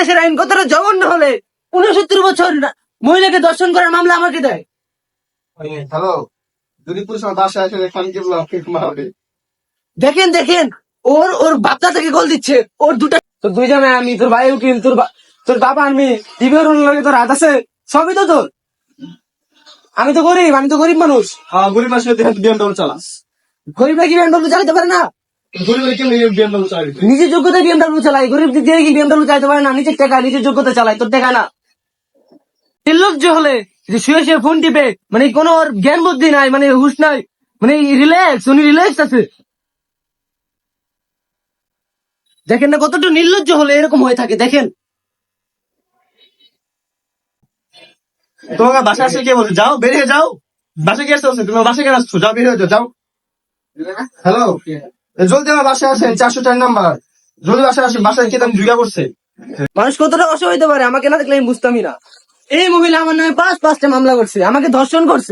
বাংলাদেশের আইন কতটা জঘন্য হলে 69 বছর মহিলাকে দর্শন করার মামলা আমাকে দেয়। হ্যালো, যদি পুলিশ আমার বাসায় আসে এখানে কি মারবে? দেখেন দেখেন, ওর বাপটা থেকে কল দিচ্ছে, ওর দুটা তোর দুই জামাই, আমি তোর ভাই উকিল, তোর বাবা, আমি টিভির লাগে, তোর হাত আছে, সবই তো তোর। আমি তো গরিব মানুষ। গরিব মানুষের বিএমডব্লিউ চালাস, গরিবরা কি বিএমডব্লিউ চালাতে পারে না? গরিবের কেউ বিএমডব্লিউ চালাবে? নিজের যোগ্যতায় বিএমডব্লিউ চালাই, গরিব দিক দিয়ে কি বিএমডব্লিউ চালাতে পারে না? নিজের টাকা নিজের যোগ্যতা চালায়, তোর টাকা না। নির্লজ্জ হলে যে শুয়ে শুয়ে ফোন টিপে, মানে কোনো ওর জ্ঞান বুদ্ধি নাই, মানে হুশ নাই, মানে উনি রিল্যাক্স আছে। দেখেন না কতটা নির্লজ্জ হলে এরকম হয়ে থাকে, দেখেন। তোমাকে বাসায় আসে কে বলছে যাও বেরিয়ে যাও? বাসায় কে আসছে? তুমি বাসায় কেন আসছো? যাও বেরিয়ে যাও। হ্যালো, জলদি আমার বাসায় আসেন, 404 নাম্বার। জলদি বাসায় আসেন, বাসায় কে তুমি জুগা করছে? মানুষ কতটা অসহায় হতে পারে, আমাকে না দেখলে আমি বুঝতামই না। এই মহিলা আমার নামে 5টা মামলা করছে, আমাকে ধর্ষণ করছে।